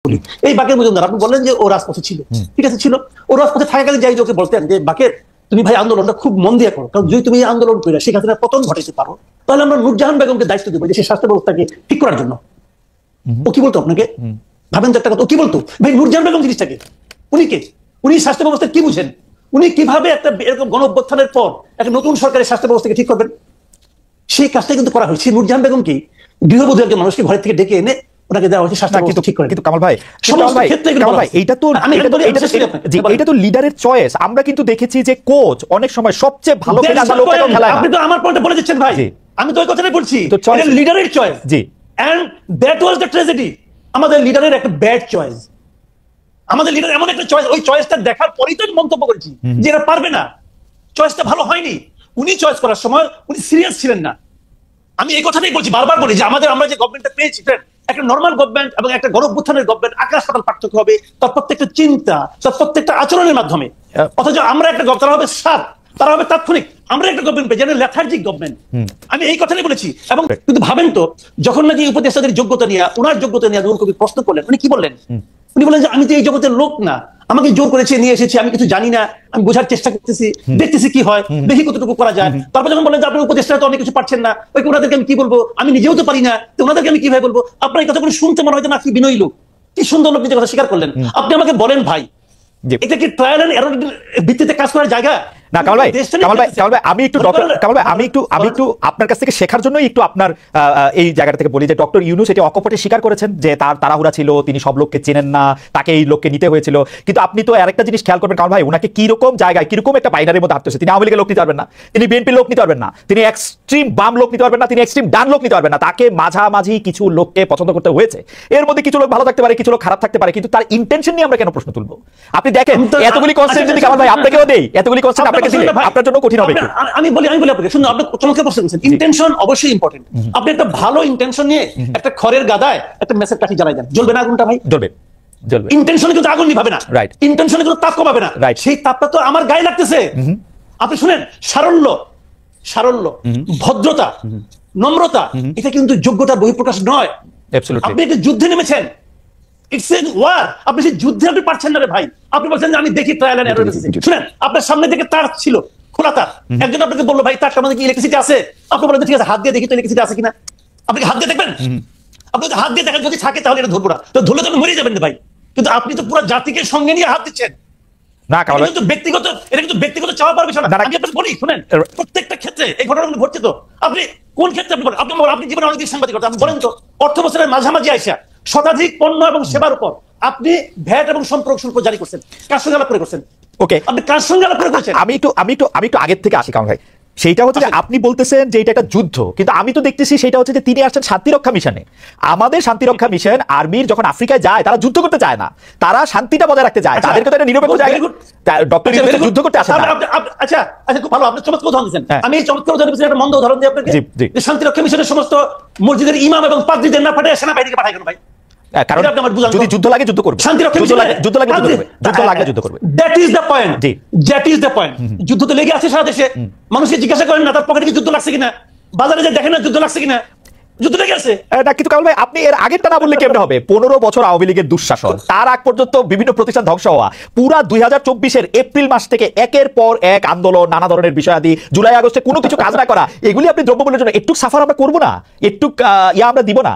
এই বাকের মজুমদার আপনি বললেন যে ও রাজপথে ছিল, ঠিক আছে ছিল, ও রাজপথে থাকাকালীন যাই ওকে বলতেন যে বাকের তুমি ভাই আন্দোলনটা খুব মন দিয়ে করো, কারণ যদি তুমি আন্দোলন করে শেখ হাসিনার পতন ঘটাইতে পারো তাহলে আমরা নূরজাহান বেগমকে দায়িত্ব দেবো যে সে স্বাস্থ্য ব্যবস্থাকে ঠিক করার জন্য। ও কি বলতো আপনাকে ভাবেন একটা কথা, ও কি বলতো ভাই নূরজাহান বেগম জিনিসটাকে উনি কে, উনি স্বাস্থ্য ব্যবস্থা কি বুঝেন, উনি কিভাবে একটা এরকম গণ অভ্যুত্থানের পর একটা নতুন সরকারের স্বাস্থ্য ব্যবস্থাকে ঠিক করবেন? সেই কাজটা কিন্তু করা হয়েছে। নূরজাহান বেগম কি গৃহবধূ একজন মানুষকে ঘরের থেকে ডেকে এনে ওনাকে দেওয়া হয়েছে স্বাস্থ্য ব্যবস্থা ঠিক করে। কিন্তু কামাল ভাই এটা তো লিডারের চয়েস। আমরা কিন্তু দেখেছি যে কোচ অনেক সময় সবচেয়ে ভালো খেলায়। আপনি তো আমার পয়েন্টে বলে দিচ্ছেন ভাই, আমি তো ওই কথাটাই বলছি, এটা লিডারের চয়েস। জি, and that was the tragedy. আমাদের লিডারের একটা ব্যাড চয়েস, আমাদের লিডার এমন একটা চয়েস, ওই চয়েসটা দেখার পরেই তো মন্তব্য করেছি যে এরা পারবে না, চয়েসটা ভালো হয়নি। উনি চয়েস করার সময় উনি সিরিয়াস ছিলেন না। আমি এই কথাটাই বলছি, বারবার বলি যে আমরা যে গভর্নমেন্টটা পেয়েছি একটা নর্মাল গভর্নমেন্ট এবং একটা গণঅভ্যুত্থানের গভর্নমেন্ট আকাশ পাতাল পার্থক্য হবে তার প্রত্যেকটা চিন্তা, তার প্রত্যেকটা আচরণের মাধ্যমে। অথচ আমরা একটা তারা হবে সাত, তারা হবে তাৎক্ষণিক। আমরা একটা গভর্নমেন্ট পেয়ে যেন লেথার্জিক গভর্নমেন্ট। আমি এই কথাটাই বলেছি। এবং কিন্তু ভাবেন তো যখন নাকি উপদেষ্টাদের যোগ্যতা নিয়ে, ওনার যোগ্যতা নিয়ে নূর কবির প্রশ্ন করলেন, উনি কি বললেন? উনি বলেন যে আমি তো এই জগতের লোক না, আমাকে জোর করেছে নিয়ে এসেছি, আমি কিছু জানি না, আমি বোঝার চেষ্টা করতেছি, দেখতেছি কি হয়, দেখি কতটুকু করা যায়। তারপর যখন বলেন যে আপনার উপদেষ্টা তো অনেক কিছু পারছেন না, ওই ওনাদেরকে আমি কি বলবো, আমি নিজেও তো পারি না, তো ওনাদেরকে আমি কিভাবে বলবো? আপনার এই কথাগুলো শুনতে মনে হয় যে না কি বিনয়ী লোক, কি সুন্দর লোক নিজের কথা স্বীকার করলেন। আপনি আমাকে বলেন ভাই, এটা কি ট্রায়াল এন্ড এরর ভিত্তিতে কাজ করার জায়গা? না কামাল ভাই, আমি একটু আপনার কাছ থেকে শেখার জন্যই একটু আপনার এই জায়গাটা থেকে বলি যে ডক্টর ইউনূস এটি অকপটে স্বীকার করেছেন যে তার তাড়াহুড়া ছিল, তিনি সব লোককে চেনেন না, তাকে এই লোককে নিতে হয়েছিল। কিন্তু আপনি তো আরেকটা জিনিস খেয়াল করবেন কামাল ভাই, ওনাকে কিরকম জায়গায় কিরকম একটা বাইনারির মধ্যে হাঁটতেছে। তিনি আওয়ামী লীগের লোক নিতে পারবেন না, তিনি বিএনপির লোক নিতে পারবেন না, তিনি এক্সট্রিম বাম লোক নিতে পারবেন না, তিনি এক্সট্রিম ডান লোক নিতে পারবেন না। তাকে মাঝামাঝি কিছু লোককে পছন্দ করতে হয়েছে। এর মধ্যে কিছু লোক ভালো থাকতে পারে, কিছু লোক খারাপ থাকতে পারে, কিন্তু তার ইন্টেনশন নিয়ে আমরা কেন প্রশ্ন তুলবো? আপনি দেখেন এতগুলি কনসেপ্ট যদি কামাল ভাই আপনাকেও দেই, এতগুলি কনসেপ্ট আপনাকে দিলে আপনার জন্য কঠিন হবে। আমি বলি আপনাকে শুনুন, আপনি চমৎকার প্রশ্ন করেছেন। ইন্টেনশন অবশ্যই ইম্পর্টেন্ট। আপনি একটা ভালো ইন্টেনশন নিয়ে একটা খড়ের গাদায় একটা মেসের কাঠি জ্বালাই দেন, জ্বলবে না আগুনটা ভাই? জ্বলবে। ইন্টেনশনে কিন্তু আগুন নিভাবে না, রাইট? ইন্টেনশনে কিন্তু তাপ কমাবে না, রাইট? সেই তাপটা তো আমার গায়ে লাগতেছে। আপনি শুনেন, সারল্য, ভদ্রতা, নম্রতা, এটা কিন্তু যোগ্যতার বহিঃপ্রকাশ নয়। আপনি একটা যুদ্ধে নেমেছেন, ইটস এ ওয়ার। আপনি সেই যুদ্ধে আপনি পারছেন না রে ভাই। আপনি বলছেন যে আমি দেখি ট্রায়াল এন্ড এরর। শুনেন, আপনার সামনে থেকে তার ছিল খোলা তার, একজন আপনাকে বললো ভাই তারটার মধ্যে কি ইলেকট্রিসিটি আছে? আপনি বলেন ঠিক আছে, হাত দিয়ে দেখি তো ইলেকট্রিসিটি আছে কিনা। আপনি হাত দিয়ে দেখবেন? আপনি হাত দিয়ে দেখেন, যদি থাকে তাহলে এটা ধরবো না, তো ধরলে তো আপনি মরে যাবেন ভাই। কিন্তু আপনি তো পুরো জাতিকে সঙ্গে নিয়ে হাত দিচ্ছেন। না কারণ কিন্তু এটা কিন্তু ব্যক্তিগত চাওয়া পাওয়ার বিষয় না। আমি আপনাকে বলি শুনেন, প্রত্যেকটা ক্ষেত্রে এই ঘটনাগুলো ঘটছে। তো আপনি কোন ক্ষেত্রে আপনি বলেন? আপনি জীবনে অনেকদিন সাংবাদিকতা, আপনি বলেন তো অর্থ বছরের মাঝামাঝি আইসা শতাধিক পণ্য এবং সেবার উপর আপনি ভ্যাট এবং সম্পর্ক শুল্ক জারি করছেন, কার সঙ্গে আলাপ করে করছেন? ওকে, আপনি কার সঙ্গে আলাপ করে করছেন? আমি একটু আগের থেকে আসি কারণ ভাই, সেইটা হচ্ছে যে আপনি বলতেছেন যে এটা একটা যুদ্ধ, কিন্তু আমি তো দেখতেছি সেটা হচ্ছে যে তিনি আসছেন শান্তিরক্ষা মিশনে। আমাদের শান্তিরক্ষা মিশন আর্মির যখন আফ্রিকায় যায়, তারা যুদ্ধ করতে চায় না, তারা শান্তিটা বজায় রাখতে চায়। তাদেরকে তো একটা নিরপেক্ষ জায়গায় ডক্টর ইউনূস যুদ্ধ করতে আসে না। আচ্ছা খুব ভালো, আপনি চমৎকার উদাহরণ দিয়েছেন। আমি এই চমৎকার উদাহরণ দিয়েছি, একটা মন্দ উদাহরণ দিই আপনাকে। যে শান্তিরক্ষা মিশনের সমস্ত মসজিদের ইমাম এবং পাদ্রীদের না পাঠিয়ে সেনাবাহিনীকে পাঠায় কেন ভাই? কারণ যদি যুদ্ধ লাগে যুদ্ধ করবে, দ্যাট ইজ দ্য পয়েন্ট। যুদ্ধ তো লেগে আছে সারা দেশে, মানুষকে জিজ্ঞাসা করেন না তার পকেটে কি যুদ্ধ লাগছে কিনা, বাজারে যে দেখেন না যুদ্ধ লাগছে কিনা, যুদ্ধ লেগে আছে না। কিন্তু কারণ ভাই আপনি এর আগেরটা না বললে কেমনে হবে? 15 বছর আওয়ামী লীগের দুঃশাসন, তার আগ পর্যন্ত বিভিন্ন প্রতিষ্ঠান ধ্বংস হওয়া, পুরা 2024-এর এপ্রিল মাস থেকে একের পর এক আন্দোলন, নানা ধরনের বিষয়াদি, জুলাই আগস্টে কোনো কিছু কাজ না করা, এগুলি আপনি দ্রব্যমূল্যের জন্য একটু সাফার আমরা করবো না, একটু আমরা দিব না?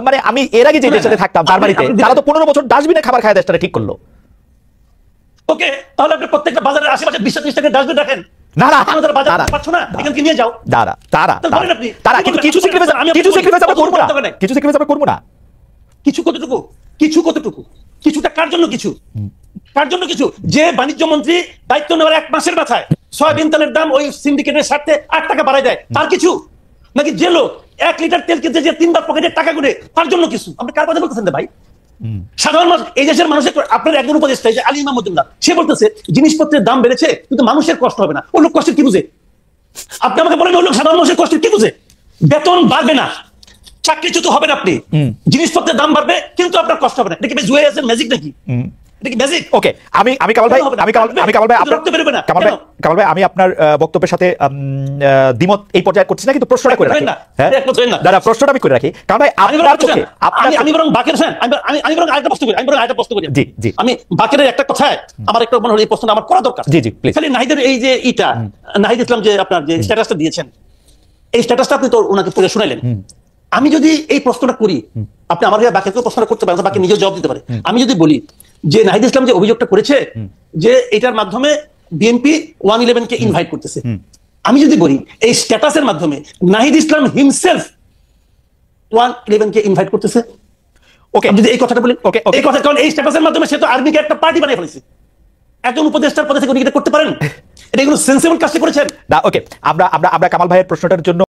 মানে আমি এর আগে যে দেশের সাথে থাকতাম জার্মানিতে, তারা তো 15 বছর ডাস্টবিনে খাবার খায় দেশটা ঠিক করলো। ওকে, তাহলে আপনি প্রত্যেকটা বাজারের আশেপাশে 20-30 টাকা ডাস্টবিন রাখেন। কিছুটা কার জন্য কিছু যে বাণিজ্য মন্ত্রী দায়িত্ব নেওয়ার 1 মাসের মাথায় সয়াবিন তেলের দাম ওই সিন্ডিকেটের স্বার্থে 8 টাকা বাড়ায় দেয়, তার কিছু? নাকি যে লোক 1 লিটার তেল কিনতে যে 3 বার পকেটে টাকা গুনে, তার জন্য কিছু? আপনি কার কথা বলতেছেন ভাই? সাধারণ মানুষ, এই দেশের মানুষের, আপনার একজন উপদেষ্টা আলী ইমাম মজুমদার, সে বলতেছে জিনিসপত্রের দাম বেড়েছে কিন্তু মানুষের কষ্ট হবে না। ওই লোক কষ্টের কি বুঝে? আপনি আমাকে বলেন ওই লোক সাধারণ মানুষের কষ্টের কি বুঝে? বেতন বাড়বে না, চাকরিচ্যুত হবেন আপনি, জিনিসপত্রের দাম বাড়বে কিন্তু আপনার কষ্ট হবে না। এটা কি জুয়ে আছেন ম্যাজিক নাকি? এটা কি ম্যাজিক? ওকে, আমি কামাল ভাই, আমি কামাল ভাই আপনার রক্ত বেরোবে না কামাল ভাই আমি আপনার বক্তব্যের সাথে দ্বিমত এই পর্যায়ে করছি না, কিন্তু প্রশ্নটা করে রাখি। হ্যাঁ দাদা, প্রশ্নটা আমি করে রাখি। কামাল ভাই আপনার চোখে আমি বরং বাকের ফ্যান, আমি বরং আরেকটা প্রশ্ন করি, জি জি, আমি বাকের একটা কথায় আমার একটা মনে হলো এই প্রশ্নটা আমার করা দরকার। জি জি প্লিজ। খালি নাহিদের এই যে নাহিদ ইসলাম যে আপনার যে স্ট্যাটাসটা দিয়েছেন, এই স্ট্যাটাসটা আপনি তো ওনাকে পড়ে শুনাইলেন। আমি যদি এই প্রশ্নটা করি, আপনি আমার বাকিকেও প্রশ্নটা করতে পারেন, বাকি নিজেও জবাব দিতে পারে। আমি যদি বলি যে নাহিদ ইসলাম যে অভিযোগটা করেছে যে এটার মাধ্যমে বিএনপি 111 কে ইনভাইট করতেছে, আমি যদি বলি এই স্ট্যাটাসের মাধ্যমে নাহিদ ইসলাম হিমসেলফ 111 কে ইনভাইট করতেছে, ওকে, আমি যদি এই কথাটা বলি, ওকে এই কথা, কারণ এই স্ট্যাটাসের মাধ্যমে সে তো আর্মিকে একটা পার্টি বানিয়ে ফেলেছে। একজন উপদেষ্টার পদে থেকে উনি এটা করতে পারেন? এটা কোনো সেন্সিবল কাজটা করেছেন না। ওকে, আমরা কামাল ভাইয়ের প্রশ্নটার জন্য